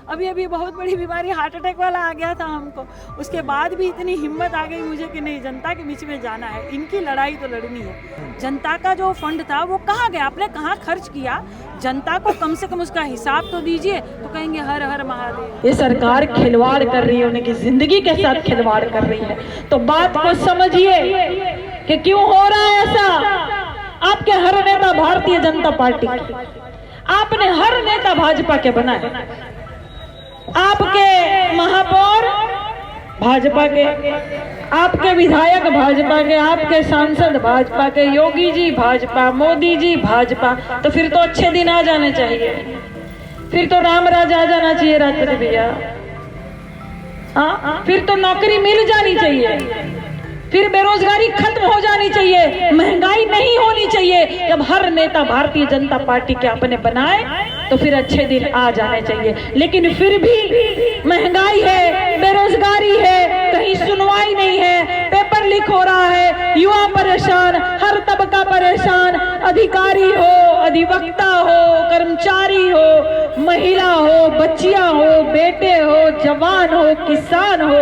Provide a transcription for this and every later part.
अभी अभी बहुत बड़ी बीमारी हार्ट अटैक वाला आ गया था हमको, उसके बाद भी इतनी हिम्मत आ गई मुझे कि नहीं, जनता के बीच में जाना है, इनकी लड़ाई तो लड़नी है। जनता का जो फंड था वो कहाँ गया, आपने कहाँ खर्च किया, जनता को कम से कम उसका हिसाब तो दीजिए। तो कहेंगे हर हर महादेव। ये सरकार खिलवाड़ कर रही है, उनकी जिंदगी के साथ खिलवाड़ कर रही है। तो बात को समझिए कि क्यों हो रहा है ऐसा। आपके हर नेता भारतीय जनता पार्टी के, आपने हर नेता भाजपा के बनाए, आपके महापौर भाजपा के, आपके विधायक भाजपा के, आपके सांसद भाजपा के, योगी जी भाजपा, मोदी जी भाजपा। तो फिर तो अच्छे दिन आ जाने चाहिए, फिर तो राम राज आ जाना चाहिए रात्रि भैया। हाँ, फिर तो नौकरी मिल जानी चाहिए, फिर बेरोजगारी खत्म हो जानी चाहिए, महंगाई नहीं होनी चाहिए। जब हर नेता भारतीय जनता पार्टी के अपने बनाए तो फिर अच्छे दिन आ जाने चाहिए। लेकिन फिर भी महंगाई है, बेरोजगारी है, कहीं सुनवाई नहीं है, पेपर लीक हो रहा है, युवा परेशान, हर तबका परेशान, अधिकारी हो, अधिवक्ता हो, कर्मचारी हो, महिला हो, बच्चियां हो, बेटे हो, जवान हो, किसान हो,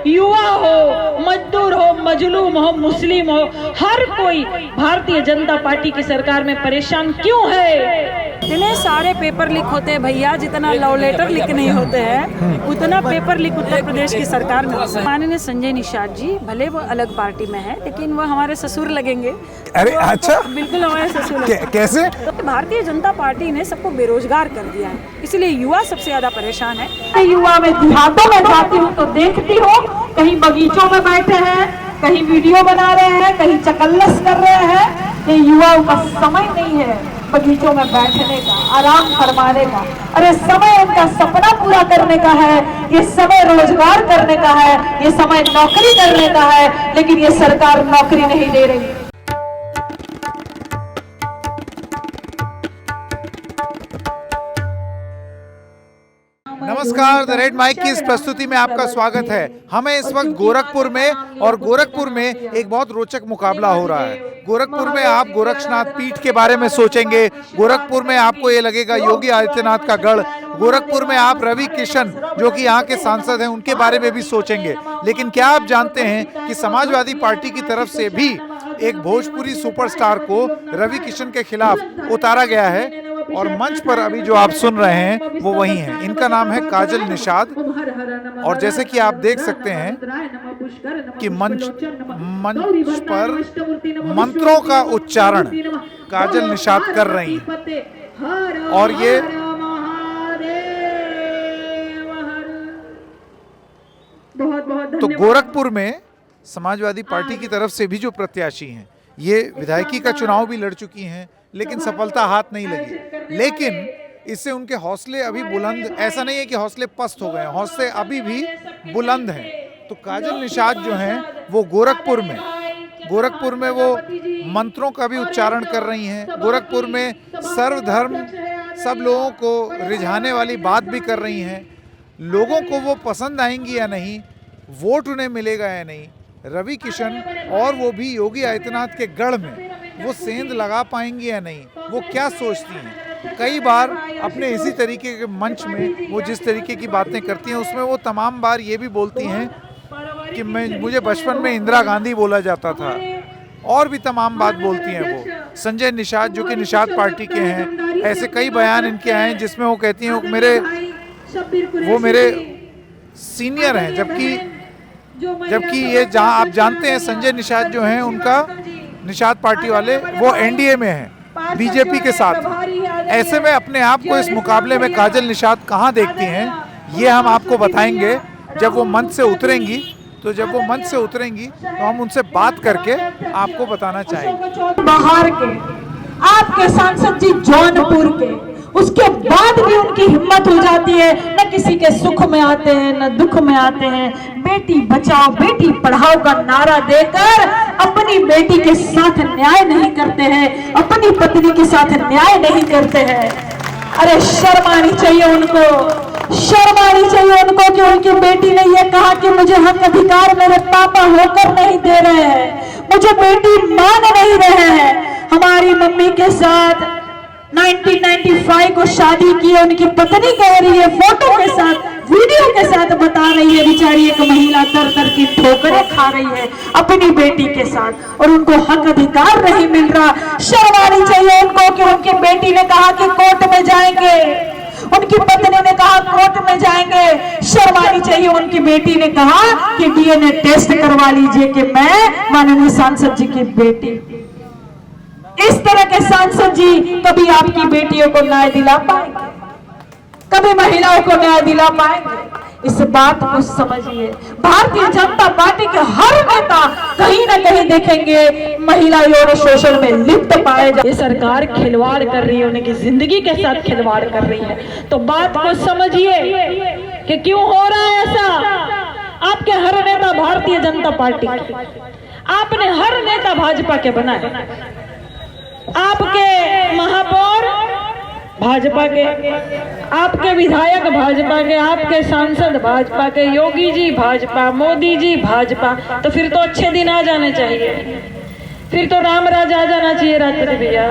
युवा हो, मजदूर हो, मजलूम हो, मुस्लिम हो, हर कोई भारतीय जनता पार्टी की सरकार में परेशान क्यों है। इतने सारे पेपर लीक होते हैं भैया, जितना लव लेटर लीक नहीं होते हैं उतना पेपर लीक उत्तर प्रदेश की सरकार में होता है। माननीय संजय निषाद जी भले वो अलग पार्टी में है, लेकिन वो हमारे ससुर लगेंगे। अरे अच्छा, बिल्कुल हमारे ससुर लगेंगे। कैसे? तो भारतीय जनता पार्टी ने सबको बेरोजगार कर दिया है, इसलिए युवा सबसे ज्यादा परेशान है। युवा में देहातों में जाती हूँ तो देखती हूँ कहीं बगीचों में बैठे हैं, कहीं वीडियो बना रहे हैं, कहीं चकल्लस कर रहे हैं। ये युवाओं का समय नहीं है बगीचों में बैठने का, आराम फरमाने का। अरे समय उनका सपना पूरा करने का है, ये समय रोजगार करने का है, ये समय नौकरी करने का है, लेकिन ये सरकार नौकरी नहीं दे रही। नमस्कार, द रेड माइक की इस प्रस्तुति में आपका स्वागत है। हमें इस वक्त गोरखपुर में, और गोरखपुर में एक बहुत रोचक मुकाबला हो रहा है। गोरखपुर में आप गोरक्षनाथ पीठ के बारे में सोचेंगे, गोरखपुर में आपको ये लगेगा योगी आदित्यनाथ का गढ़, गोरखपुर में आप रवि किशन जो कि यहाँ के सांसद हैं उनके बारे में भी सोचेंगे। लेकिन क्या आप जानते हैं कि समाजवादी पार्टी की तरफ से भी एक भोजपुरी सुपरस्टार को रवि किशन के खिलाफ उतारा गया है, और मंच पर अभी जो आप सुन रहे हैं वो वही हैं। इनका नाम है काजल निषाद, और जैसे कि आप देख सकते हैं कि मंच पर मंत्रों का उच्चारण काजल निषाद कर रही हैं। और ये तो गोरखपुर में समाजवादी पार्टी की तरफ से भी जो प्रत्याशी हैं, ये विधायकी का चुनाव भी लड़ चुकी हैं, लेकिन सफलता हाथ नहीं लगी। लेकिन इससे उनके हौसले अभी बुलंद, ऐसा नहीं है कि हौसले पस्त हो गए, हौसले अभी भी बुलंद हैं। तो काजल निषाद जो हैं वो गोरखपुर में वो मंत्रों का भी उच्चारण कर रही हैं। गोरखपुर में सर्वधर्म, सब लोगों को रिझाने वाली बात भी कर रही हैं। लोगों को वो पसंद आएंगी या नहीं, वोट उन्हें मिलेगा या नहीं, रवि किशन और वो भी योगी आदित्यनाथ के गढ़ में वो सेंध लगा पाएंगी या नहीं, वो क्या सोचती हैं। कई बार अपने इसी तरीके के मंच में वो जिस तरीके की बातें करती हैं उसमें वो तमाम बार ये भी बोलती हैं कि मुझे बचपन में इंदिरा गांधी बोला जाता था, और भी तमाम बात बोलती हैं वो। संजय निषाद जो कि निषाद पार्टी के हैं, ऐसे कई बयान इनके आए हैं जिसमें वो कहती हैं वो मेरे सीनियर हैं, जबकि ये जहाँ आप जानते हैं संजय निषाद जो हैं उनका, निषाद पार्टी वाले, वो एनडीए में हैं, बीजेपी के साथ। ऐसे में अपने आप को इस मुकाबले में काजल निषाद कहाँ देखती हैं, ये हम आपको बताएंगे जब वो मंच से उतरेंगी। तो जब वो मंच से उतरेंगी तो हम उनसे बात करके आपको बताना चाहेंगे। बाहर के आपके सांसद जी जौनपुर के, उसके बाद भी उनकी हिम्मत हो जाती है, न किसी के सुख में आते हैं न दुख में आते हैं। बेटी बचाओ बेटी पढ़ाओ का नारा देकर अपनी बेटी के साथ न्याय नहीं करते हैं, अपनी पत्नी के साथ न्याय नहीं करते हैं। अरे शर्म आनी चाहिए उनको, शर्म आनी चाहिए उनको कि उनकी बेटी ने यह कहा कि मुझे हक अधिकार मेरे पापा होकर नहीं दे रहे हैं, मुझे बेटी मान नहीं रहे हैं। हमारी मम्मी के साथ 1995 को शादी की है, उनकी पत्नी कह रही है, फोटो के साथ वीडियो के साथ बता रही है, बेचारी एक महिला दर दर की ठोकरें खा रही है अपनी बेटी के साथ और उनको हक अधिकार नहीं मिल रहा। शर्म आनी चाहिए उनको कि उनकी बेटी ने कहा कि कोर्ट में जाएंगे, उनकी पत्नी ने कहा कोर्ट में जाएंगे। शर्म आनी चाहिए उनकी बेटी ने कहा कि डीएनए टेस्ट करवा लीजिए कि मैं माननीय सांसद जी की बेटी। इस तरह के सांसद जी कभी आपकी बेटियों को न्याय दिला पाएंगे, कभी महिलाओं को न्याय दिला पाएंगे? इस बात को समझिए। भारतीय जनता पार्टी के हर नेता कहीं ना कहीं देखेंगे महिला यौन शोषण में लिप्त पाए जाए। ये सरकार खिलवाड़ कर रही है, उनकी जिंदगी के साथ खिलवाड़ कर रही है। तो बात को समझिए कि क्यों हो रहा है ऐसा। आपके हर नेता भारतीय जनता पार्टी के, आपने हर नेता भाजपा के बनाए, आपके महापौर भाजपा के, आपके विधायक भाजपा के, आपके सांसद भाजपा के, योगी जी भाजपा, मोदी जी भाजपा। तो फिर तो अच्छे दिन आ जाने चाहिए, फिर तो राम राज आ जाना चाहिए रात्रि भैया।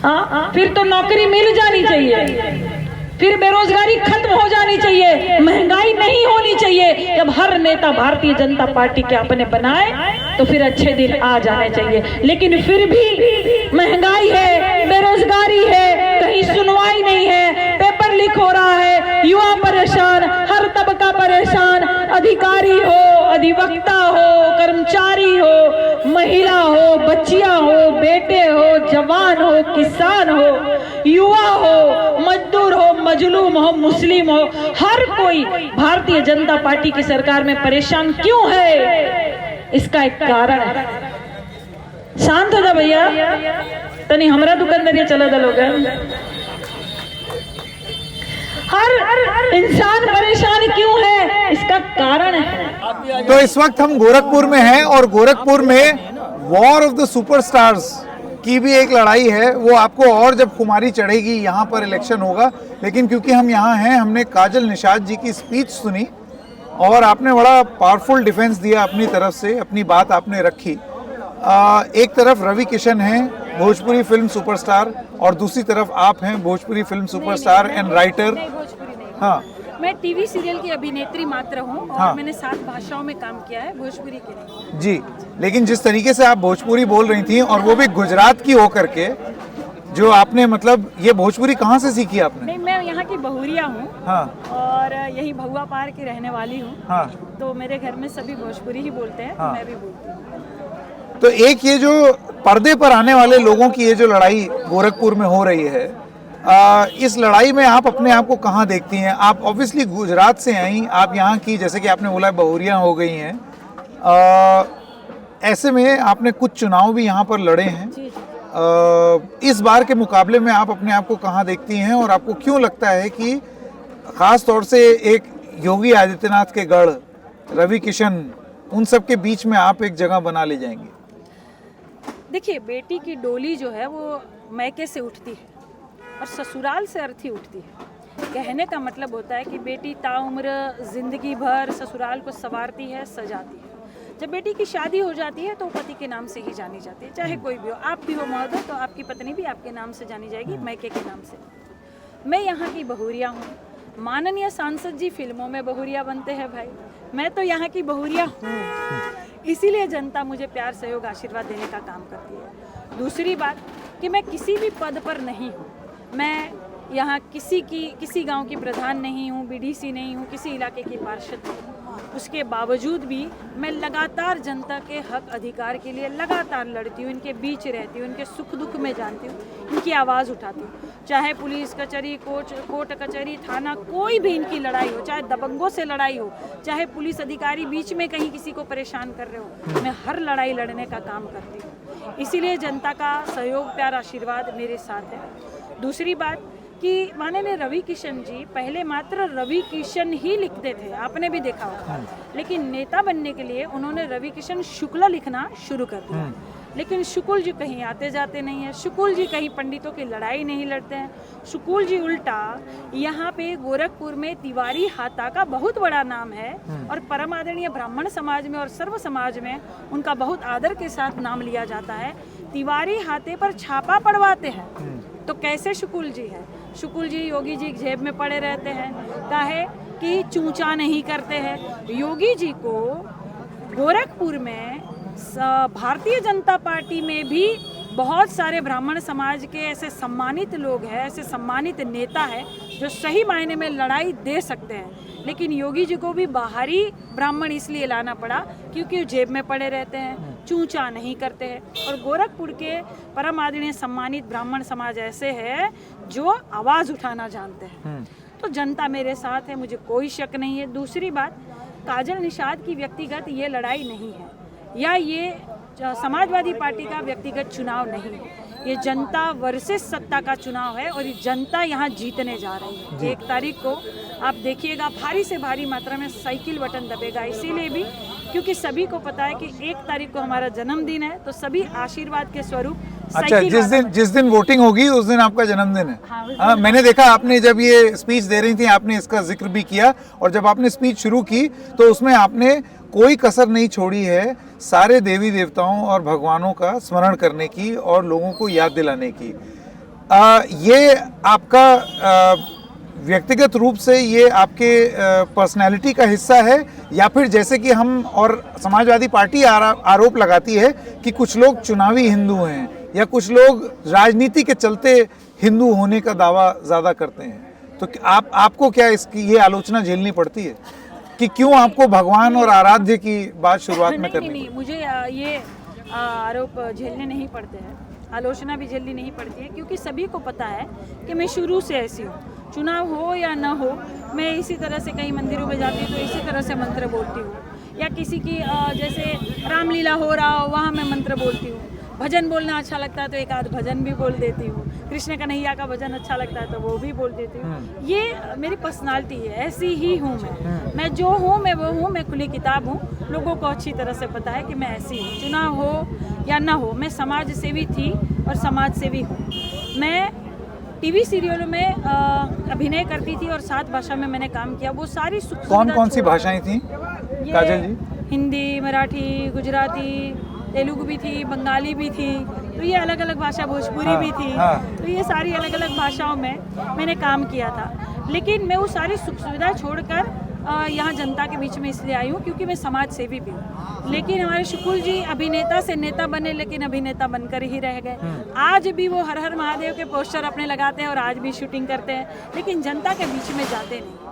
हाँ, फिर तो नौकरी मिल जानी चाहिए, फिर बेरोजगारी खत्म हो जानी चाहिए, महंगाई नहीं होनी चाहिए। जब हर नेता भारतीय जनता पार्टी के अपने बनाए तो फिर अच्छे दिन आ जाने चाहिए। लेकिन फिर भी महंगाई है, बेरोजगारी है, कहीं सुनवाई नहीं है, पेपर लीक हो रहा है, युवा परेशान, हर तबका परेशान, अधिकारी हो, अधिवक्ता हो, कर्मचारी हो, महिला हो, बच्चियां हो, बेटे हो, जवान हो, किसान हो, युवा हो, मजदूर हो, मजलूम हो, मुस्लिम हो, हर कोई भारतीय जनता पार्टी की सरकार में परेशान क्यों है? इसका एक कारण है। शांत हो जा भैया, तनी हमरा दुकानदारी चला दल होगा। हर इंसान परेशान क्यों है? इसका कारण है। तो इस वक्त हम गोरखपुर में हैं और गोरखपुर में वॉर ऑफ द सुपरस्टार्स की भी एक लड़ाई है। वो आपको और जब खुमारी चढ़ेगी, यहाँ पर इलेक्शन होगा, लेकिन क्योंकि हम यहाँ हैं, हमने काजल निषाद जी की स्पीच सुनी और आपने बड़ा पावरफुल डिफेंस दिया अपनी तरफ से, अपनी बात आपने रखी। एक तरफ रवि किशन हैं, भोजपुरी फिल्म सुपरस्टार, और दूसरी तरफ आप हैं, Bhojpuri film superstar and writer. हाँ, मैं टीवी सीरियल की अभिनेत्री मात्र हूँ और हाँ। मैंने 7 भाषाओं में काम किया है, भोजपुरी के नहीं। जी, लेकिन जिस तरीके से आप भोजपुरी बोल रही थी और वो भी गुजरात की होकर के, जो आपने मतलब ये भोजपुरी कहाँ से सीखी आपने? नहीं, मैं यहाँ की बहुरिया हूँ। हाँ, और यही भगवा पार की रहने वाली हूँ। हाँ। तो मेरे घर में सभी भोजपुरी ही बोलते हैं, हाँ। तो मैं भी बोलती हूँ। तो एक ये जो पर्दे पर आने वाले लोगों की ये जो लड़ाई गोरखपुर में हो रही है, इस लड़ाई में आप अपने आप को कहाँ देखती हैं? आप ऑब्वियसली गुजरात से आई, आप यहाँ की, जैसे कि आपने बोला, बहुरिया हो गई हैं। ऐसे में आपने कुछ चुनाव भी यहाँ पर लड़े हैं। जी, जी। इस बार के मुकाबले में आप अपने आप को कहाँ देखती हैं और आपको क्यों लगता है कि खास तौर से एक योगी आदित्यनाथ के गढ़, रवि किशन, उन सब के बीच में आप एक जगह बना ले जाएंगे? देखिए, बेटी की डोली जो है वो मैके से उठती है और ससुराल से अर्थी उठती है। कहने का मतलब होता है कि बेटी ताउम्र जिंदगी भर ससुराल को संवारती है, सजाती है। जब बेटी की शादी हो जाती है तो पति के नाम से ही जानी जाती है, चाहे कोई भी हो। आप भी हो महोदय तो आपकी पत्नी भी आपके नाम से जानी जाएगी, मैके के नाम से। मैं यहाँ की बहुरिया हूँ। माननीय सांसद जी फिल्मों में बहुरिया बनते हैं भाई, मैं तो यहाँ की बहुरिया हूँ। इसीलिए जनता मुझे प्यार, सहयोग, आशीर्वाद देने का काम करती है। दूसरी बात कि मैं किसी भी पद पर नहीं हूँ। मैं यहाँ किसी गांव की प्रधान नहीं हूँ, बीडीसी नहीं हूँ, किसी इलाके की पार्षद नहीं हूँ। उसके बावजूद भी मैं लगातार जनता के हक अधिकार के लिए लगातार लड़ती हूँ, इनके बीच रहती हूँ, इनके सुख दुख में जानती हूँ, इनकी आवाज़ उठाती हूँ। चाहे पुलिस कचहरी, कोर्ट कचहरी, थाना, कोई भी इनकी लड़ाई हो, चाहे दबंगों से लड़ाई हो, चाहे पुलिस अधिकारी बीच में कहीं किसी को परेशान कर रहे हो, मैं हर लड़ाई लड़ने का काम करती हूँ। इसीलिए जनता का सहयोग, प्यार, आशीर्वाद मेरे साथ है। दूसरी बात कि माननीय रवि किशन जी पहले मात्र रवि किशन ही लिखते थे, आपने भी देखा होगा, लेकिन नेता बनने के लिए उन्होंने रवि किशन शुक्ला लिखना शुरू कर दिया। लेकिन शुकुल जी कहीं आते जाते नहीं है, शुकुल जी कहीं पंडितों की लड़ाई नहीं लड़ते हैं। शुकुल जी उल्टा यहाँ पे गोरखपुर में तिवारी हाता का बहुत बड़ा नाम है और परम आदरणीय ब्राह्मण समाज में और सर्व समाज में उनका बहुत आदर के साथ नाम लिया जाता है। तिवारी हाथे पर छापा पड़वाते हैं तो कैसे शुकुल जी है? शुकुल जी योगी जी जेब में पड़े रहते हैं, काहे कि चूचा नहीं करते हैं। योगी जी को गोरखपुर में भारतीय जनता पार्टी में भी बहुत सारे ब्राह्मण समाज के ऐसे सम्मानित लोग हैं, ऐसे सम्मानित नेता हैं जो सही मायने में लड़ाई दे सकते हैं, लेकिन योगी जी को भी बाहरी ब्राह्मण इसलिए लाना पड़ा क्योंकि जेब में पड़े रहते हैं, चूचा नहीं करते हैं। और गोरखपुर के परम आदरणीय सम्मानित ब्राह्मण समाज ऐसे है जो आवाज़ उठाना जानते हैं। तो जनता मेरे साथ है, मुझे कोई शक नहीं है। दूसरी बात, काजल निषाद की व्यक्तिगत ये लड़ाई नहीं है या ये समाजवादी पार्टी का व्यक्तिगत चुनाव नहीं है, ये जनता वर्सेस सत्ता का चुनाव है और ये जनता यहाँ जीतने जा रही है। 1 तारीख को आप देखिएगा भारी से भारी मात्रा में साइकिल बटन दबेगा, इसीलिए भी क्योंकि सभी को पता है कि 1 तारीख को हमारा जन्मदिन है, तो सभी आशीर्वाद के स्वरूप अच्छा, जिस दिन वोटिंग होगी उस दिन आपका जन्मदिन है। हाँ, मैंने देखा आपने जब ये स्पीच दे रही थी आपने इसका जिक्र भी किया और जब आपने स्पीच शुरू की तो उसमें आपने कोई कसर नहीं छोड़ी है सारे देवी देवताओं और भगवानों का स्मरण करने की और लोगों को याद दिलाने की। ये आपका व्यक्तिगत रूप से ये आपके पर्सनैलिटी का हिस्सा है या फिर जैसे कि हम और समाजवादी पार्टी आरोप लगाती है कि कुछ लोग चुनावी हिंदू हैं या कुछ लोग राजनीति के चलते हिंदू होने का दावा ज़्यादा करते हैं, तो आपको क्या इसकी ये आलोचना झेलनी पड़ती है कि क्यों आपको भगवान और आराध्य की बात शुरुआत में करनी? नहीं, मुझे ये आरोप झेलने नहीं पड़ते हैं, आलोचना भी झेलनी नहीं पड़ती है, क्योंकि सभी को पता है कि मैं शुरू से ऐसी हूँ। चुनाव हो या न हो, मैं इसी तरह से कई मंदिरों में जाती हूँ तो इसी तरह से मंत्र बोलती हूँ, या किसी की जैसे रामलीला हो रहा हो वहाँ मैं मंत्र बोलती हूँ। भजन बोलना अच्छा लगता है तो एक आध भजन भी बोल देती हूँ, कृष्ण कन्हैया का भजन अच्छा लगता है तो वो भी बोल देती हूँ। ये मेरी पर्सनालिटी है, ऐसी ही हूँ मैं जो हूँ मैं वो हूँ, मैं खुली किताब हूँ। लोगों को अच्छी तरह से पता है कि मैं ऐसी हूँ, चुनाव हो या ना हो। मैं समाज सेवी थी और समाज सेवी हूँ। मैं टीवी सीरियलों में अभिनय करती थी और 7 भाषा में मैंने काम किया। वो सारी कौन सी भाषाएं थी काजल जी? हिंदी, मराठी, गुजराती, तेलुगु भी थी, बंगाली भी थी, तो ये अलग अलग भाषा, भोजपुरी भी थी। तो ये सारी अलग अलग भाषाओं में मैंने काम किया था। लेकिन मैं वो सारी सुख सुविधा छोड़कर यहाँ जनता के बीच में इसलिए आई हूँ क्योंकि मैं समाज सेवी भी हूँ। लेकिन हमारे शुकुल जी अभिनेता से नेता बने, लेकिन अभिनेता बनकर ही रह गए। आज भी वो हर हर महादेव के पोस्टर अपने लगाते हैं और आज भी शूटिंग करते हैं, लेकिन जनता के बीच में जाते नहीं।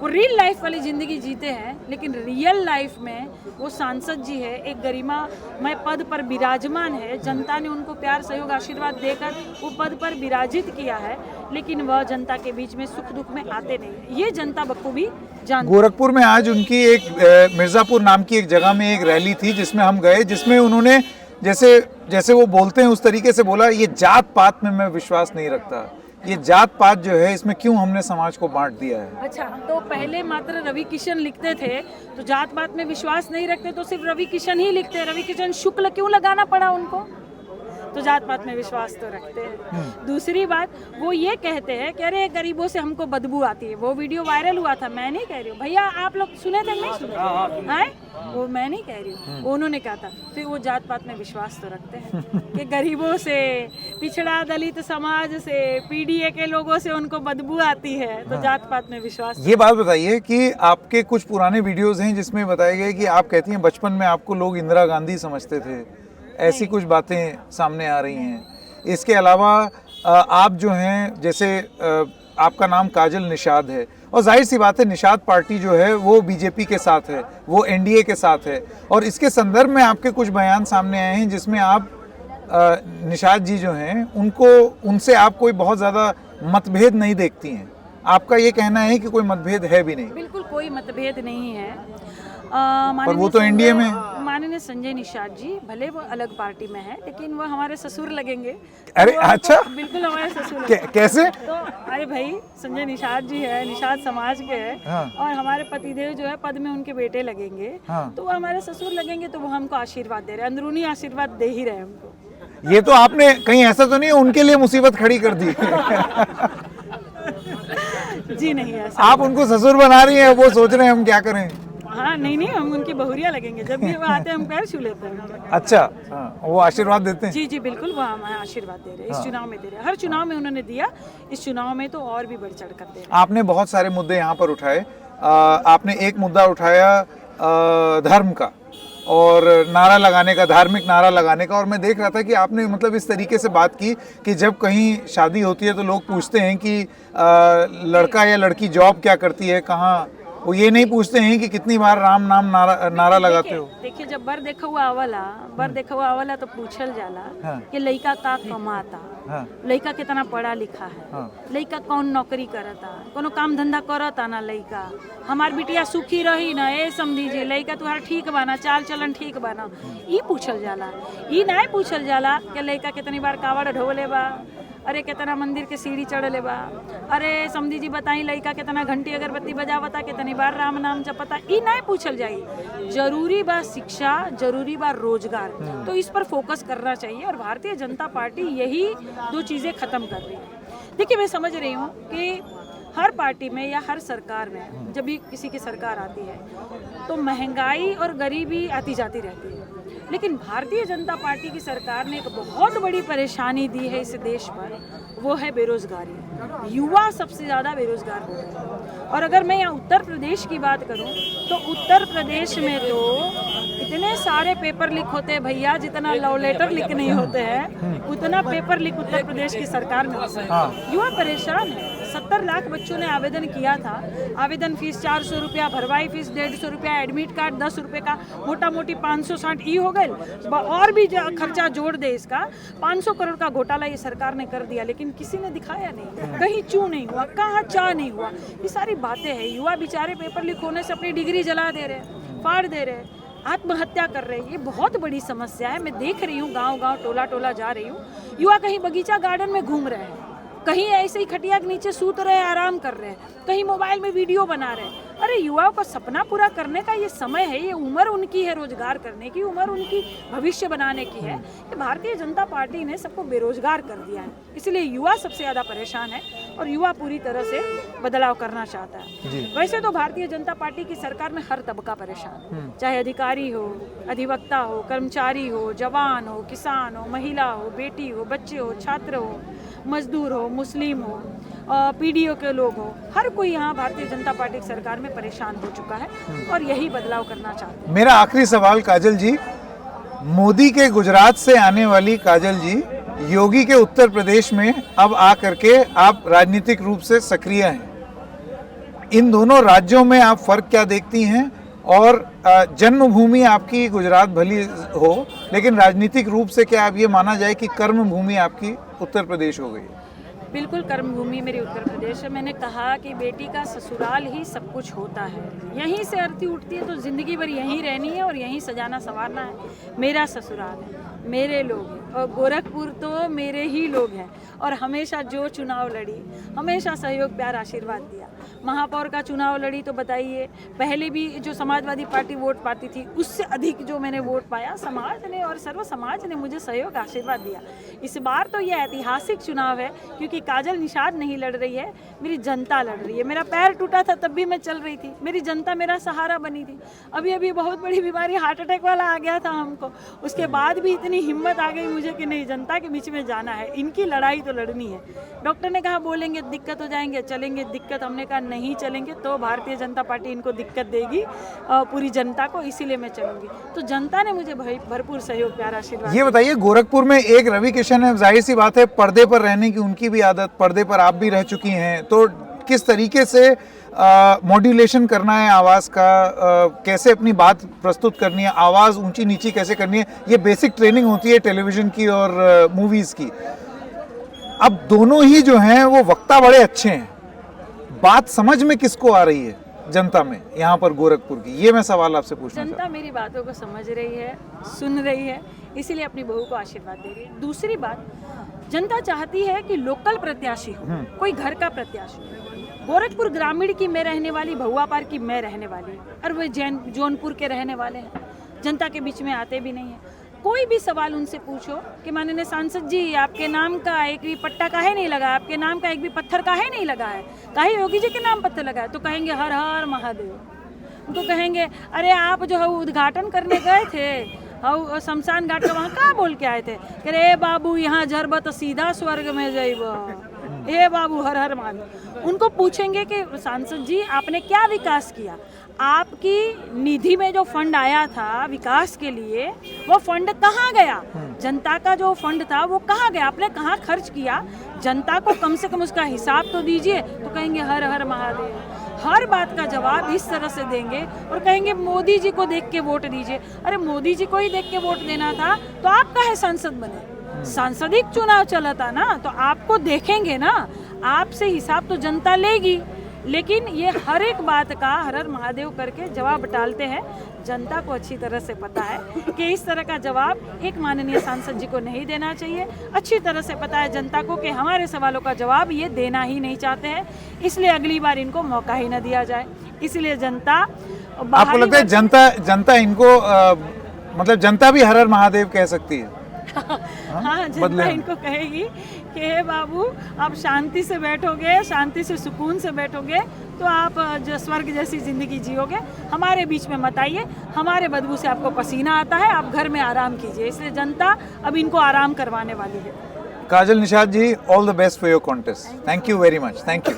वो रियल लाइफ वाली ज़िंदगी जीते हैं, लेकिन रियल लाइफ में वो सांसद जी है, एक गरिमामय पद पर विराजमान है। जनता ने उनको प्यार सहयोग आशीर्वाद देकर वो पद पर विराजित किया है, लेकिन वह जनता के बीच में सुख दुख में आते नहीं। ये जनता बखूबी जानती। गोरखपुर में आज उनकी एक मिर्ज़ापुर नाम की एक जगह में एक रैली थी जिसमें हम गए, जिसमें उन्होंने जैसे वो बोलते हैं उस तरीके से बोला, ये जात पात में मैं विश्वास नहीं रखता, ये जात पात जो है इसमें क्यों हमने समाज को बांट दिया है। अच्छा, तो पहले मात्र रवि किशन लिखते थे तो जात पात में विश्वास नहीं रखते तो सिर्फ रवि किशन ही लिखते। रवि किशन शुक्ल क्यों लगाना पड़ा उनको? तो जात पात में विश्वास तो रखते हैं। दूसरी बात, वो ये कहते हैं कि अरे गरीबों से हमको बदबू आती है। वो वीडियो वायरल हुआ था, मैं नहीं कह रही हूँ भैया, आप लोग सुने थे नहीं सुने हैं? वो मैं नहीं कह रही हूँ, उन्होंने कहा था। फिर वो जात पात में विश्वास तो रखते हैं कि गरीबों से, पिछड़ा दलित समाज से, पीडीए के लोगों से उनको बदबू आती है, तो जात पात में विश्वास। ये बात बताइए कि आपके कुछ पुराने वीडियोस हैं जिसमें बताया गया कि आप कहती हैं बचपन में आपको लोग इंदिरा गांधी समझते थे, ऐसी कुछ बातें सामने आ रही हैं। इसके अलावा आप जो हैं, जैसे आपका नाम काजल निषाद है और जाहिर सी बात है निषाद पार्टी जो है वो बीजेपी के साथ है, वो एनडीए के साथ है, और इसके संदर्भ में आपके कुछ बयान सामने आए हैं जिसमें आप निषाद जी जो हैं उनसे आप कोई बहुत ज़्यादा मतभेद नहीं देखती हैं। आपका ये कहना है कि कोई मतभेद है भी नहीं? बिल्कुल कोई मतभेद नहीं है। पर वो तो एनडीए में है। माननीय संजय निषाद जी भले वो अलग पार्टी में है, लेकिन वो हमारे ससुर लगेंगे। अरे वो अच्छा, बिल्कुल हमारे ससुर लगेंगे। कैसे? तो अरे भाई, संजय निषाद जी है, निषाद समाज के हैं। हाँ। और हमारे पतिदेव जो है पद में उनके बेटे लगेंगे। हाँ। तो वो हमारे ससुर लगेंगे, तो वो हमको आशीर्वाद दे रहे हैं, अंदरूनी आशीर्वाद दे ही रहे हैं हमको। ये तो आपने कहीं ऐसा तो नहीं है उनके लिए मुसीबत खड़ी कर दी? जी नहीं, ऐसा आप उनको ससुर बना रही हैं, वो सोच रहे हैं हम क्या करें। हाँ, नहीं, हम उनकी बहुरिया लगेंगे। जब भी वो आते हैं हम पैर छू लेते हैं उनके। अच्छा, हाँ, वो आशीर्वाद देते हैं। जी जी बिल्कुल, वो हमें आशीर्वाद दे रहे हैं। इस चुनाव में दे रहे हैं, हर चुनाव में उन्होंने दिया, इस चुनाव में तो और भी बढ़ चढ़ कर दे रहे हैं। आपने बहुत सारे मुद्दे यहाँ पर उठाए। आपने एक मुद्दा उठाया धर्म का और नारा लगाने का, धार्मिक नारा लगाने का, और मैं देख रहा था कि आपने मतलब इस तरीके से बात की कि जब कहीं शादी होती है तो लोग पूछते हैं कि लड़का या लड़की जॉब क्या करती है, कहाँ, वो ये नहीं पूछते हैं कि कितनी बार राम नाम नारा लगाते हो। देखिए, जब बर देखा हुआ आवला तो पूछल जाला। हाँ। कि लड़का का कमाता, हाँ। लड़का कितना पढ़ा लिखा है, हाँ। लड़का कौन नौकरी करता, कोनो काम धंधा करता ना लड़का, हमार बिटिया सुखी रही ना, ए समझीजिए लड़का तुहार ठीक बाना, चाल चलन ठीक बाना, ई पूछल जाला। ई नहीं पूछल जाला कि लड़का कितनी बार कावड़ ढोले बा, अरे कितना मंदिर के सीढ़ी चढ़ले बा, अरे समझी जी बताई लड़का कितना घंटी अगरबत्ती बजावता, कितनी बार राम नाम जपता, ई नहीं पूछल जाई। जरूरी बा शिक्षा, जरूरी बा रोजगार, तो इस पर फोकस करना चाहिए। और भारतीय जनता पार्टी यही दो चीजें खत्म कर रही है। देखिए, मैं समझ रही हूँ कि हर पार्टी में या हर सरकार में जब भी किसी की सरकार आती है तो महंगाई और गरीबी आती जाती रहती है, लेकिन भारतीय जनता पार्टी की सरकार ने एक बहुत बड़ी परेशानी दी है इस देश पर, वो है बेरोजगारी। युवा सबसे ज़्यादा बेरोजगार हो गए। और अगर मैं यहाँ उत्तर प्रदेश की बात करूँ तो उत्तर प्रदेश में तो इतने सारे पेपर लीक होते हैं भैया, जितना लव लेटर लीक नहीं होते हैं उतना पेपर लीक उत्तर प्रदेश की सरकार में होता है। युवा परेशान है। 70 लाख बच्चों ने आवेदन किया था, आवेदन फीस 400 रुपया, भरवाई फीस 150 रुपया, एडमिट कार्ड 10 रुपये का, मोटा मोटी 560 ई हो गए, और भी खर्चा जोड़ दे इसका 500 करोड़ का घोटाला ये सरकार ने कर दिया, लेकिन किसी ने दिखाया नहीं, कहीं चू नहीं हुआ, कहाँ चा नहीं हुआ। ये सारी बातें हैं। युवा बेचारे पेपर लीक होने से अपनी डिग्री जला दे रहे, फाड़ दे रहे, आत्महत्या कर रहे हैं। ये बहुत बड़ी समस्या है। मैं देख रही हूँ, गांव गांव टोला टोला जा रही हूँ, युवा कहीं बगीचा गार्डन में घूम रहे हैं, कहीं ऐसे ही खटिया के नीचे सूत रहे, आराम कर रहे हैं, कहीं मोबाइल में वीडियो बना रहे हैं। अरे युवाओं का सपना पूरा करने का ये समय है, ये उम्र उनकी है, रोजगार करने की उम्र उनकी, भविष्य बनाने की है। ये भारतीय जनता पार्टी ने सबको बेरोजगार कर दिया है, इसलिए युवा सबसे ज़्यादा परेशान है और युवा पूरी तरह से बदलाव करना चाहता है। वैसे तो भारतीय जनता पार्टी की सरकार में हर तबका परेशान, चाहे अधिकारी हो, अधिवक्ता हो, कर्मचारी हो, जवान हो, किसान हो, महिला हो, बेटी हो, बच्चे हो, छात्र हो, मजदूर हो, मुस्लिम हो, पीडीओ के लोग हो, हर कोई यहाँ भारतीय जनता पार्टी की सरकार में परेशान हो चुका है और यही बदलाव करना चाहते हैं। मेरा आखिरी सवाल काजल जी, मोदी के गुजरात से आने वाली काजल जी योगी के उत्तर प्रदेश में अब आ करके आप राजनीतिक रूप से सक्रिय हैं, इन दोनों राज्यों में आप फर्क क्या देखती हैं? और जन्मभूमि आपकी गुजरात भली हो, लेकिन राजनीतिक रूप से क्या अब ये माना जाए कि कर्म भूमि आपकी उत्तर प्रदेश हो गई? बिल्कुल कर्मभूमि मेरी उत्तर प्रदेश है। मैंने कहा कि बेटी का ससुराल ही सब कुछ होता है, यहीं से अर्थी उठती है तो ज़िंदगी भर यहीं रहनी है और यहीं सजाना संवारना है। मेरा ससुराल है, मेरे लोग हैं और गोरखपुर तो मेरे ही लोग हैं और हमेशा जो चुनाव लड़ी हमेशा सहयोग प्यार आशीर्वाद दिया। महापौर का चुनाव लड़ी तो बताइए, पहले भी जो समाजवादी पार्टी वोट पाती थी उससे अधिक जो मैंने वोट पाया, समाज ने और सर्व समाज ने मुझे सहयोग आशीर्वाद दिया। इस बार तो ये ऐतिहासिक चुनाव है क्योंकि काजल निषाद नहीं लड़ रही है, मेरी जनता लड़ रही है। मेरा पैर टूटा था तब भी मैं चल रही थी, मेरी जनता मेरा सहारा बनी थी। अभी अभी बहुत बड़ी बीमारी हार्ट अटैक वाला आ गया था हमको, उसके बाद भी इतनी हिम्मत आ गई मुझे कि नहीं, जनता के बीच में जाना है, इनकी लड़ाई तो लड़नी है। डॉक्टर ने कहा बोलेंगे दिक्कत हो जाएंगे, चलेंगे दिक्कत, हमने कहा नहीं चलेंगे तो भारतीय जनता पार्टी इनको दिक्कत देगी पूरी जनता को, इसीलिए मैं चलूंगी। तो जनता ने मुझे भरपूर सहयोग प्यार आशीर्वाद। ये बताइए, गोरखपुर में एक रवि किशन है, जाहिर सी बात है पर्दे पर रहने की उनकी भी आदत, पर्दे पर आप भी रह चुकी हैं, तो किस तरीके से मॉड्यूलेशन करना है आवाज़ का, कैसे अपनी बात प्रस्तुत करनी है, आवाज़ ऊंची नीची कैसे करनी है, ये बेसिक ट्रेनिंग होती है टेलीविज़न की और मूवीज़ की। अब दोनों ही जो हैं वो वक्ता बड़े अच्छे हैं, बात समझ में किसको आ रही है? जनता में यहाँ पर गोरखपुर की, ये मैं सवाल आपसे पूछना चाहता जनता मेरी बातों को समझ रही है, सुन रही है, इसीलिए अपनी बहू को आशीर्वाद दे रही है। दूसरी बात, जनता चाहती है कि लोकल प्रत्याशी हो, कोई घर का प्रत्याशी। गोरखपुर ग्रामीण की मैं रहने वाली, भहुआपार की मैं रहने वाली, और वे जौनपुर के रहने वाले हैं, जनता के बीच में आते भी नहीं हैं। कोई भी सवाल उनसे पूछो कि माननीय सांसद जी, आपके नाम का एक भी पट्टा काहे नहीं लगा, आपके नाम का एक भी पत्थर काहे नहीं लगा है, काहे योगी जी के नाम पत्थर लगा है, तो कहेंगे हर हर महादेव। उनको कहेंगे अरे आप जो है उद्घाटन करने गए थे और शमशान घाट का, वहाँ कहाँ बोल के आए थे, कह रहे बाबू यहाँ जरब तो सीधा स्वर्ग में जाइब, ए बाबू हर हर महादेव। उनको पूछेंगे कि सांसद जी आपने क्या विकास किया, आपकी निधि में जो फंड आया था विकास के लिए, वो फंड कहाँ गया, जनता का जो फंड था वो कहाँ गया, आपने कहाँ खर्च किया, जनता को कम से कम उसका हिसाब तो दीजिए। तो कहेंगे हर हर महादेव। हर बात का जवाब इस तरह से देंगे और कहेंगे मोदी जी को देख के वोट दीजिए। अरे मोदी जी को ही देख के वोट देना था तो आप काहे सांसद बने, सांसदिक चुनाव चला था ना, तो आपको देखेंगे ना, आपसे हिसाब तो जनता लेगी। लेकिन ये हर एक बात का हर हर महादेव करके जवाब टालते हैं। जनता को अच्छी तरह से पता है कि इस तरह का जवाब एक माननीय सांसद जी को नहीं देना चाहिए। अच्छी तरह से पता है जनता को कि हमारे सवालों का जवाब ये देना ही नहीं चाहते हैं, इसलिए अगली बार इनको मौका ही न दिया जाए। इसलिए जनता, आपको लगता है जनता इनको मतलब जनता भी हर हर महादेव कह सकती है? हाँ, जनता इनको कहेगी कि हे बाबू, आप शांति से बैठोगे, शांति से सुकून से बैठोगे तो आप जो स्वर्ग जैसी जिंदगी जियोगे। हमारे बीच में मत आइए, हमारे बदबू से आपको पसीना आता है, आप घर में आराम कीजिए। इसलिए जनता अब इनको आराम करवाने वाली है। Kajal Nishad ji, all the best for your contest. Thank you very much. Thank you.